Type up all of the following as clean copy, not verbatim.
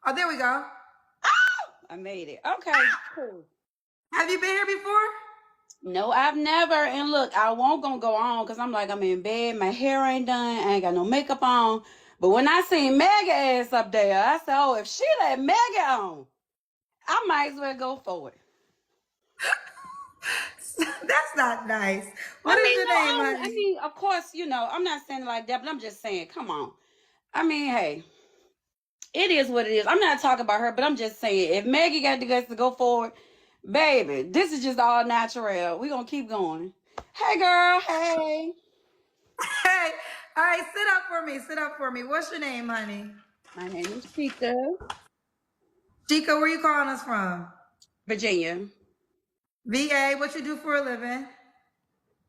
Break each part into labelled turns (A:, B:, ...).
A: Oh, there we go.
B: I made it. Okay, cool.
A: Have you been here before?
B: No, I've never. And look, I won't gonna go on because I'm like, I'm in bed, my hair ain't done, I ain't got no makeup on. But when I seen Maggie ass up there, I said, oh, if she let Maggie on, I might as well go for it.
A: That's not nice. What
B: I
A: is
B: mean,
A: your
B: no,
A: name, honey?
B: of course, I'm not saying it like that, but I'm just saying, come on. I mean, hey, it is what it is. I'm not talking about her, but I'm just saying, if Maggie got the guts to go forward, baby, this is just all natural. We're gonna keep going. Hey, girl. Hey.
A: Hey, all right, sit up for me. Sit up for me. What's your name, honey?
B: My name is Chica,
A: Chica, where you calling us from?
B: Virginia.
A: VA, what you do for a living?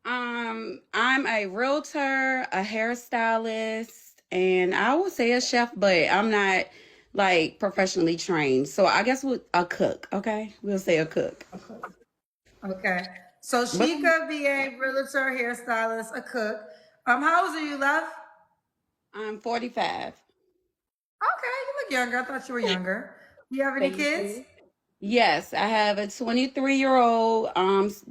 B: I'm a realtor, a hairstylist, and I would say a chef, but I'm not like professionally trained. So I guess with a cook, okay? We'll say a cook.
A: Okay. So
B: But
A: Chica, VA, realtor, hairstylist, a cook. How old are you, love?
B: I'm 45.
A: Okay, you look younger. I thought you were younger. Do you have any
B: Thank
A: kids?
B: you. Yes, I have a 23-year-old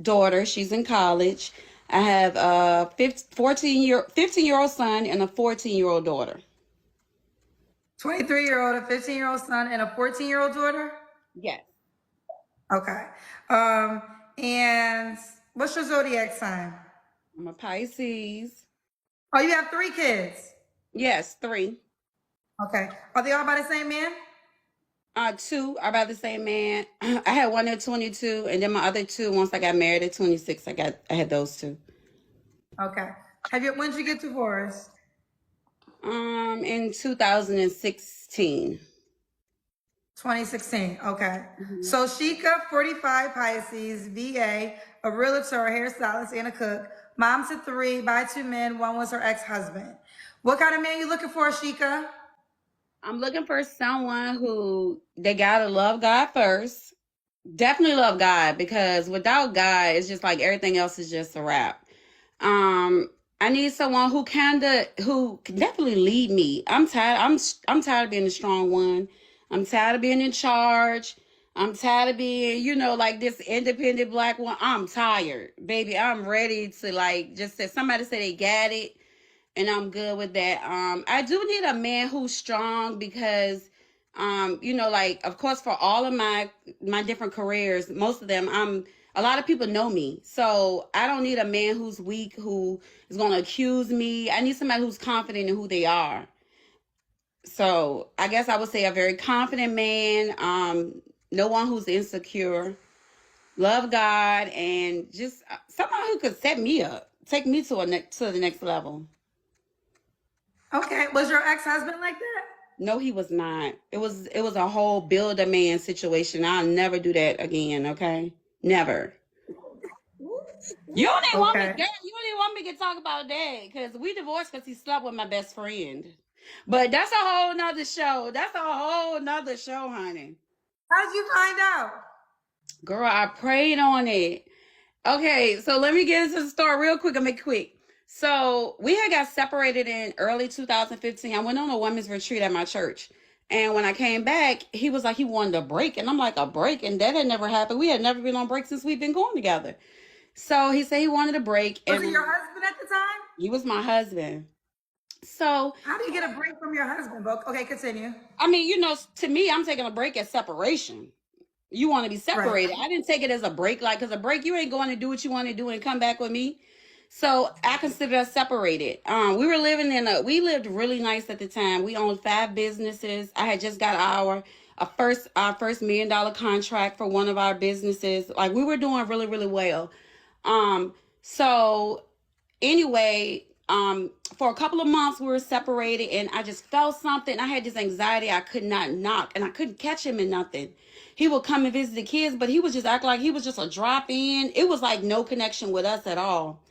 B: daughter. She's in college. I have a 15-year-old son and a 14-year-old daughter.
A: 23-year-old, a 15-year-old son, and a 14-year-old daughter?
B: Yes.
A: Okay. Um, and what's your zodiac sign?
B: I'm a Pisces.
A: Oh, you have three kids.
B: Yes, three.
A: Okay. Are they all by the same man?
B: Two are by the same man. I had one at 22, and then my other two, once I got married at 26, I had those two.
A: Okay. When did you get divorced?
B: In 2016.
A: 2016. Okay.
B: Mhm.
A: So Sheikah, 45, Pisces, VA, a realtor, a hairstylist, and a cook. Mom to three, by two men. One was her ex-husband. What kind of man you looking for, Sheikah?
B: I'm looking for someone who they gotta love God first. Definitely love God because without God, it's just like everything else is just a wrap. Um, I need someone who can definitely lead me. I'm tired. I'm tired of being the strong one. I'm tired of being in charge. I'm tired of being, like this independent black one. I'm tired, baby. I'm ready to like just say somebody say they got it, and I'm good with that. I do need a man who's strong because like of course for all of my different careers, most of them a lot of people know me. So I don't need a man who's weak, who is going to accuse me. I need somebody who's confident in who they are. So I guess I would say a very confident man, no one who's insecure, love God, and just someone who could set me up, take me to the next level.
A: Okay. Was your ex-husband like that?
B: No, he was not. It was a whole build a man situation. I'll never do that again, okay? Never. You don't even want me,
A: Okay.
B: girl. You don't even want me to talk about that because we divorced because he slept with my best friend. But that's a whole nother show. That's a whole nother show, honey.
A: How'd you find out?
B: Girl, I prayed on it. Okay, so let me get into the story real quick and make it quick. So we had got separated in early 2015. I went on a women's retreat at my church. And when I came back, he was like, he wanted a break. And I'm like, a break? And that had never happened. We had never been on break since we've been going together. So he said he wanted a break.
A: Was it
B: And
A: your husband at the time?
B: he was my husband. So,
A: How do you get a break from your husband? Okay, continue.
B: I mean, to me, I'm taking a break as separation. You want to be
A: Right.
B: separated. I didn't take it as a break, like, because a break, you ain't going to do what you want to do and come back with me. So I consider us separated. We lived really nice at the time. We owned 5 businesses. I had just got our first $1 million contract for one of our businesses. Like we were doing really, really well. So anyway, for a couple of months we were separated and I just felt something. I had this anxiety. I could not knock and I couldn't catch him in nothing. He would come and visit the kids, but he was just acting like he was just a drop in. It was like no connection with us at all.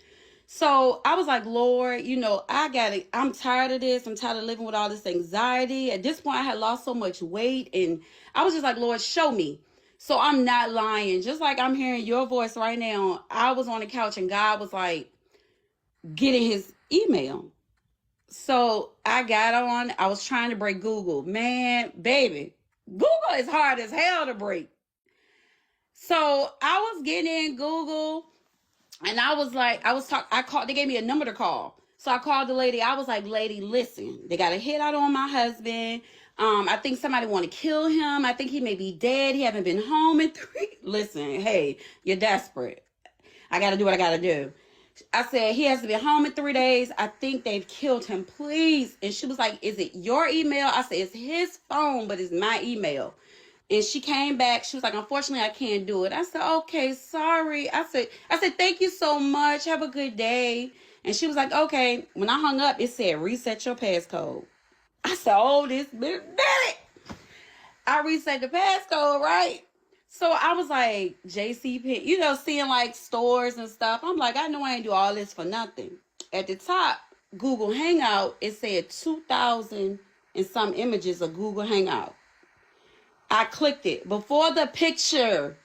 B: So I was like, Lord, I got it. I'm tired of this. I'm tired of living with all this anxiety. At this point, I had lost so much weight. And I was just like, Lord, show me. So I'm not lying. Just like I'm hearing your voice right now. I was on the couch and God was like getting his email. So I got on. I was trying to break Google. Man, baby, Google is hard as hell to break. So I was getting in Google, and I was like, I called, they gave me a number to call. So I called the lady. I was like, lady, listen, they got a hit out on my husband. I think somebody want to kill him. I think he may be dead. He haven't been home in 3. Listen, hey, you're desperate. I got to do what I got to do. I said, he has to be home in 3 days. I think they've killed him, please. And she was like, is it your email? I said, it's his phone, but it's my email. And she came back. She was like, unfortunately, I can't do it. I said, okay, sorry. I said, thank you so much. Have a good day. And she was like, okay. When I hung up, it said, reset your passcode. I said, oh, this bitch did it. I reset the passcode, right? So I was like, JCP, seeing like stores and stuff. I'm like, I know I ain't do all this for nothing. At the top, Google Hangout, it said 2,000 and some images of Google Hangout. I clicked it. Before the picture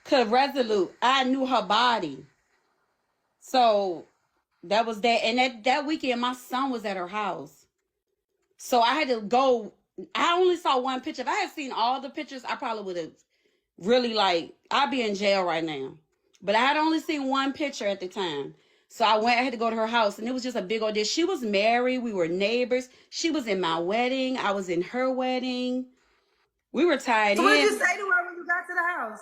B: could resolute, I knew her body. So that was that. And that weekend, my son was at her house. So I had to go. I only saw one picture. If I had seen all the pictures, I probably would have really I'd be in jail right now. But I had only seen one picture at the time. So I had to go to her house, and it was just a big old deal. She was married. We were neighbors. She was in my wedding. I was in her wedding. We were tied in.
A: So what did you say to her when you got to the house?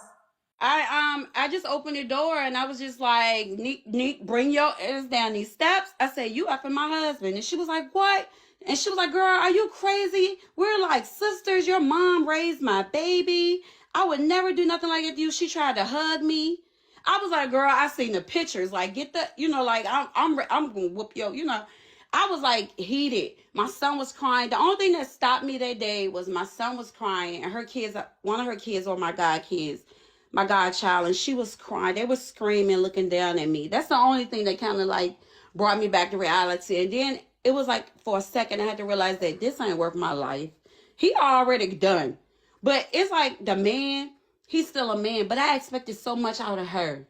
B: I just opened the door, and I was just like, Neek, bring your ass down these steps. I said, you up and my husband. And she was like, what? And she was like, girl, are you crazy? We're like sisters. Your mom raised my baby. I would never do nothing like that to you. She tried to hug me. I was like, girl, I seen the pictures. Like, get the, I'm gonna whoop yo, I was like heated. My son was crying. The only thing that stopped me that day was my son was crying, and her kids, one of her kids were my god kids, my godchild, and she was crying. They were screaming, looking down at me. That's the only thing that kind of like brought me back to reality. And then it was like for a second I had to realize that this ain't worth my life. He already done. But it's like the man, he's still a man, but I expected so much out of her.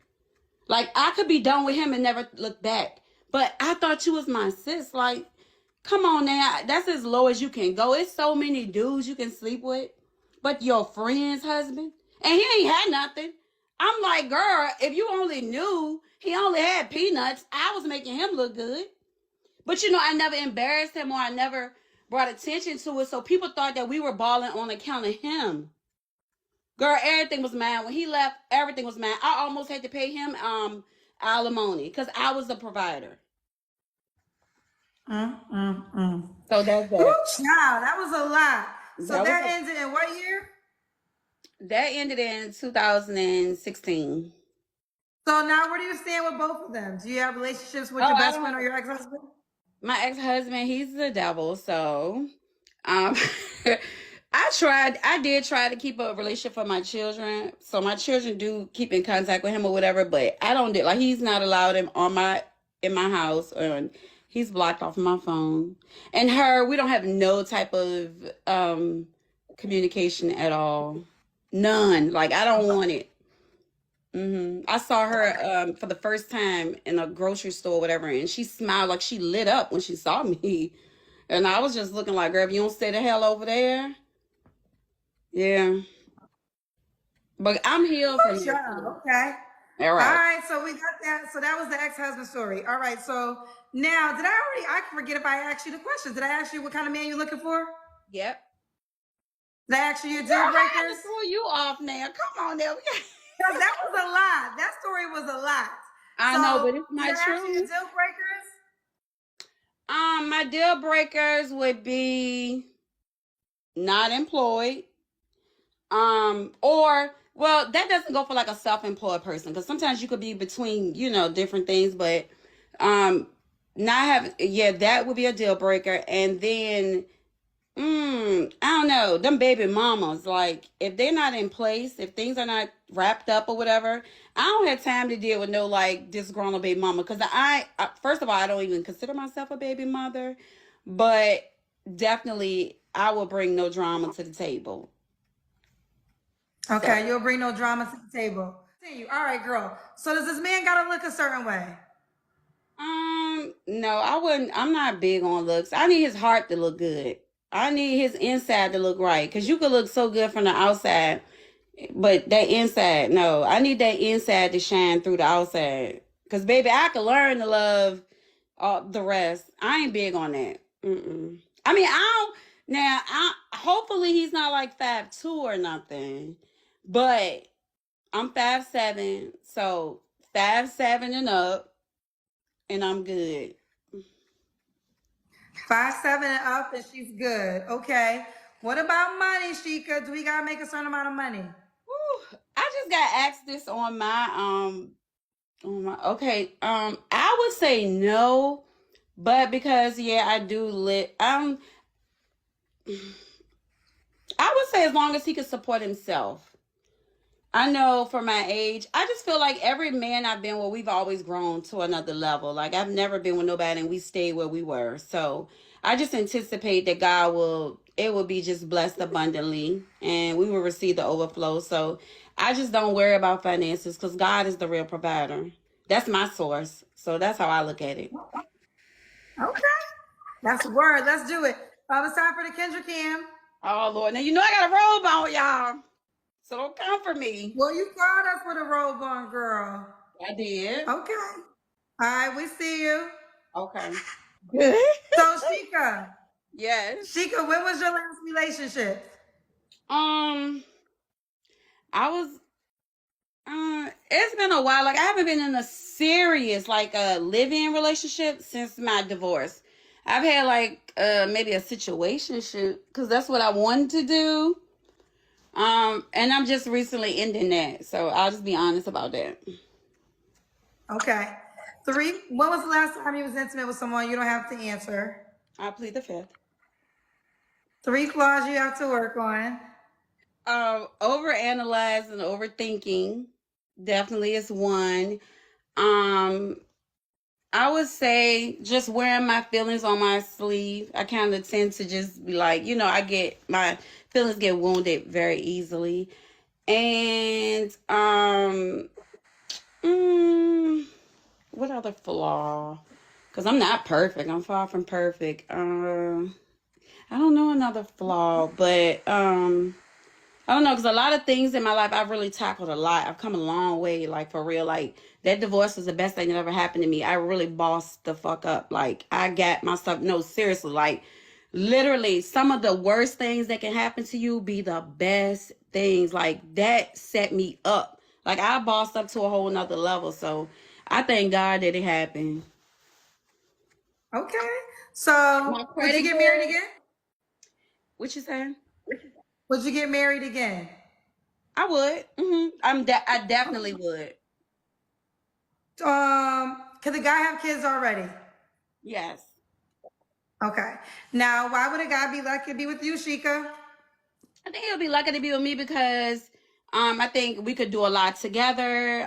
B: Like, I could be done with him and never look back. But I thought you was my sis. Like, come on now. That's as low as you can go. It's so many dudes you can sleep with. But your friend's husband? And he ain't had nothing. I'm like, girl, if you only knew he only had peanuts, I was making him look good. But, I never embarrassed him, or I never brought attention to it. So people thought that we were balling on account of him. Girl, everything was mine. When he left, everything was mine. I almost had to pay him alimony because I was the provider. So that's that.
A: Ooh, child, that was a lot. So that ended in what year?
B: That ended in 2016.
A: So now where do you stand with both of them? Do you have relationships with your best friend or your ex-husband?
B: My ex-husband, he's the devil. So I did try to keep a relationship for my children. So my children do keep in contact with him or whatever, but I don't do, like, he's not allowed in my house, and he's blocked off my phone. And we don't have no type of communication at all. None. Like, I don't want it. I saw her for the first time in a grocery store or whatever, and she smiled like she lit up when she saw me. And I was just looking like, girl, if you don't stay the hell over there. Yeah. But I'm healed from it.
A: Okay. All right. So we got that. So that was the ex-husband story. All right. So now, I forget if I asked you the questions. Did I ask you what kind of man you're looking for?
B: Yep.
A: Did I ask you your deal breakers?
B: I had to throw you off now. Come on now.
A: Because that was a lot. That story was a lot.
B: I know, but it's my truth.
A: Did I ask you your deal breakers?
B: My deal breakers would be not employed. Well, that doesn't go for like a self-employed person, because sometimes you could be between, different things, but that would be a deal breaker. And then I don't know, them baby mamas, like, if they're not in place, if things are not wrapped up or whatever, I don't have time to deal with no like disgruntled baby mama, because I first of all, I don't even consider myself a baby mother, but definitely I will bring no drama to the table.
A: Okay, you'll bring no drama to the table. All right, girl. So does this man gotta look a certain way?
B: No, I wouldn't. I'm not big on looks. I need his heart to look good. I need his inside to look right. Because you could look so good from the outside, but that inside, no. I need that inside to shine through the outside. Because, baby, I could learn to love all the rest. I ain't big on that. Mm-mm. I mean, I don't. Now, hopefully he's not like 5'2" or nothing. But I'm 5'7", so 5'7" and up, and I'm good.
A: 5'7" and up, and she's good. Okay. What about money, Sheikah? Do we gotta make a certain amount of money?
B: Whew. I just got asked this on my okay. I would say no, but because yeah, I do live. I would say as long as he could support himself. I know for my age, I just feel like every man I've been with, we've always grown to another level. Like I've never been with nobody and we stayed where we were. So I just anticipate that it will be just blessed abundantly and we will receive the overflow. So I just don't worry about finances because God is the real provider. That's my source. So that's how I look at it.
A: Okay. That's the word. Let's do it. It's time for the Kendra Cam.
B: Oh, Lord. Now, you know I got a robe on, y'all. So don't come for me.
A: Well, you called us with a robe on, girl.
B: I did.
A: Okay. All right, we see you.
B: Okay.
A: So, Sheikah.
B: Yes.
A: Sheikah, when was your last relationship?
B: I was it's been a while. Like I haven't been in a serious like a live-in relationship since my divorce. I've had like maybe a situationship because that's what I wanted to do. And I'm just recently ending that. So I'll just be honest about that.
A: Okay. 3, when was the last time you was intimate with someone? You don't have to answer.
B: I plead the fifth.
A: 3 flaws you have to work on.
B: Overanalyze and overthinking definitely is one. I would say just wearing my feelings on my sleeve. I kind of tend to just be like, my feelings get wounded very easily. And what other flaw? Because I'm not perfect. I'm far from perfect. I don't know another flaw, but I don't know, because a lot of things in my life, I've really tackled a lot. I've come a long way, like, for real. Like, that divorce was the best thing that ever happened to me. I really bossed the fuck up. Like, I got myself, no, seriously, like, literally, some of the worst things that can happen to you be the best things. Like, that set me up. Like, I bossed up to a whole nother level. So, I thank God that it happened.
A: Okay. So, would you get married again?
B: What you saying?
A: Would you get married again?
B: I would. I definitely would.
A: Could the guy have kids already?
B: Yes.
A: Okay. Now, why would a guy be lucky to be with you, Sheikah?
B: I think he'll be lucky to be with me because I think we could do a lot together.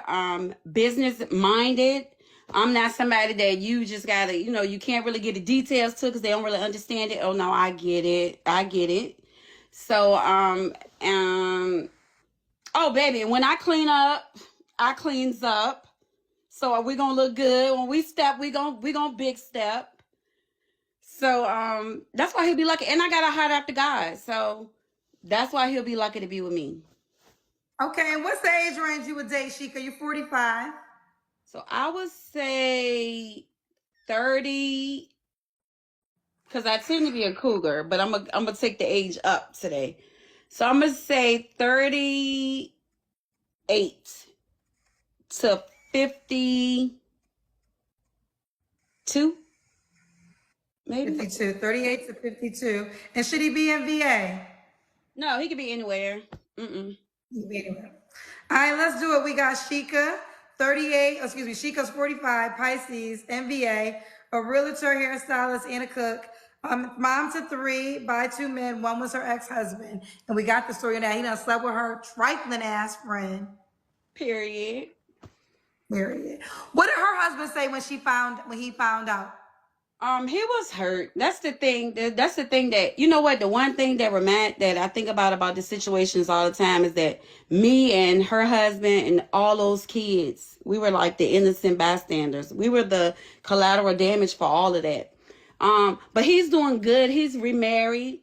B: Business minded. I'm not somebody that you just gotta, you can't really get the details to because they don't really understand it. Oh no, I get it. I get it. So oh baby, when I clean up, I cleans up. So are we gonna look good? When we step, we gonna big step. So that's why he'll be lucky. And I got a heart after God. So that's why he'll be lucky to be with me.
A: Okay, and what's the age range you would date, Sheikah? You're 45.
B: So I would say 30, because I tend to be a cougar, but I'm gonna take the age up today. So I'm gonna say 38 to 52, maybe.
A: 52, 38 to 52. And should he be in VA?
B: No, he could be anywhere.
A: He can be anywhere. All right, let's do it. We got Sheikah, 38, excuse me, Sheikah's 45, Pisces, MBA, a realtor, hairstylist, and a cook. Mom to 3, by 2 men, 1 was her ex-husband. And we got the story now. He done slept with her trifling ass friend.
B: Period.
A: What did her husband say when he found out?
B: He was hurt. That's the thing. That's the thing that, you know what, the one thing that I think about the situations all the time is that me and her husband and all those kids, we were like the innocent bystanders. We were the collateral damage for all of that. But he's doing good. He's remarried.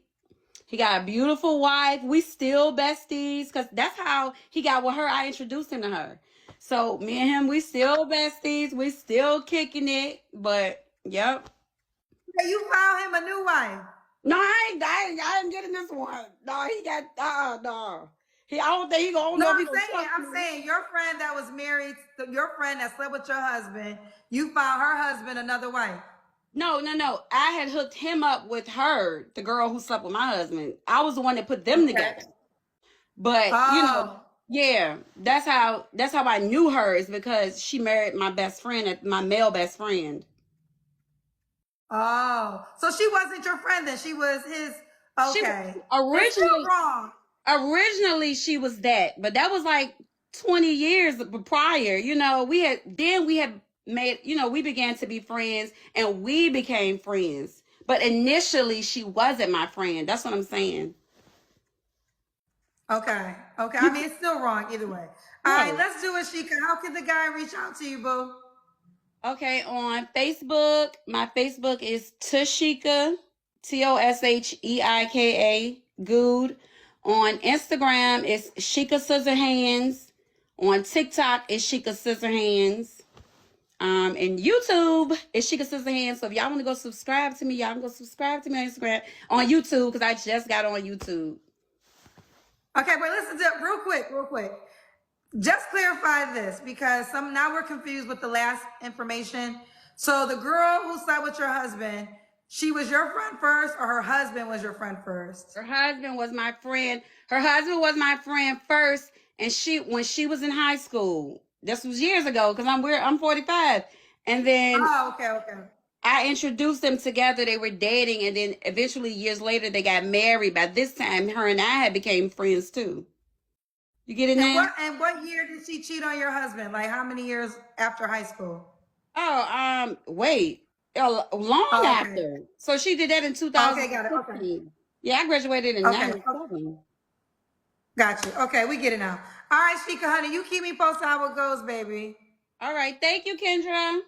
B: He got a beautiful wife. We still besties because that's how he got with her. I introduced him to her. So me and him, we still besties. We still kicking it. But yep.
A: So you found him a new wife.
B: No, I ain't getting this one. No, he got no. I don't think I don't
A: No,
B: know if he
A: I'm
B: gonna
A: saying,
B: trust
A: I'm
B: me.
A: saying your friend that was married, your friend that slept with your husband, you found her husband another wife.
B: No. I had hooked him up with her, the girl who slept with my husband. I was the one that put them
A: Okay.
B: together. But
A: Oh.
B: yeah, that's how I knew her is because she married my best friend, my male best friend.
A: Oh. So she wasn't your friend then. She was his.
B: She
A: Okay. It's still
B: originally
A: wrong.
B: originally she was that, but that was like 20 years prior. We had made, we began to be friends and we became friends. But initially she wasn't my friend. That's what I'm saying.
A: Okay. Okay. I
B: You
A: mean, it's still wrong either way. All right.
B: right.
A: Let's do it, Sheikah. How can the guy reach out to you, boo?
B: Okay, on Facebook, my Facebook is Tashika, Tosheika, Good. On Instagram, it's Sheikah Scissorhands. On TikTok, it's Sheikah Scissorhands. And YouTube is Sheikah Scissorhands. So if y'all want to go subscribe to me, y'all can go subscribe to me on Instagram, on YouTube, because I just got on YouTube.
A: Okay, but listen to real quick. Just clarify this because now we're confused with the last information. So the girl who slept with your husband, she was your friend first, or her husband was your friend first?
B: Her husband was my friend. Her husband was my friend first, and when she was in high school. This was years ago because I'm 45, and then
A: Oh, okay.
B: I introduced them together. They were dating, and then eventually years later they got married. By this time, her and I had became friends too. You get it
A: And
B: now?
A: what year did she cheat on your husband? Like how many years after high school?
B: Oh, wait, long
A: Oh, okay.
B: after. So she did that in
A: Okay, got it. Okay.
B: 2016. Yeah, I graduated in
A: Okay.
B: '97.
A: Got you. Okay, we get it now. All right, Sheikah, honey, you keep me posted how it goes, baby.
B: All right, thank you, Kendra.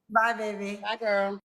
A: Bye, baby.
B: Bye, girl.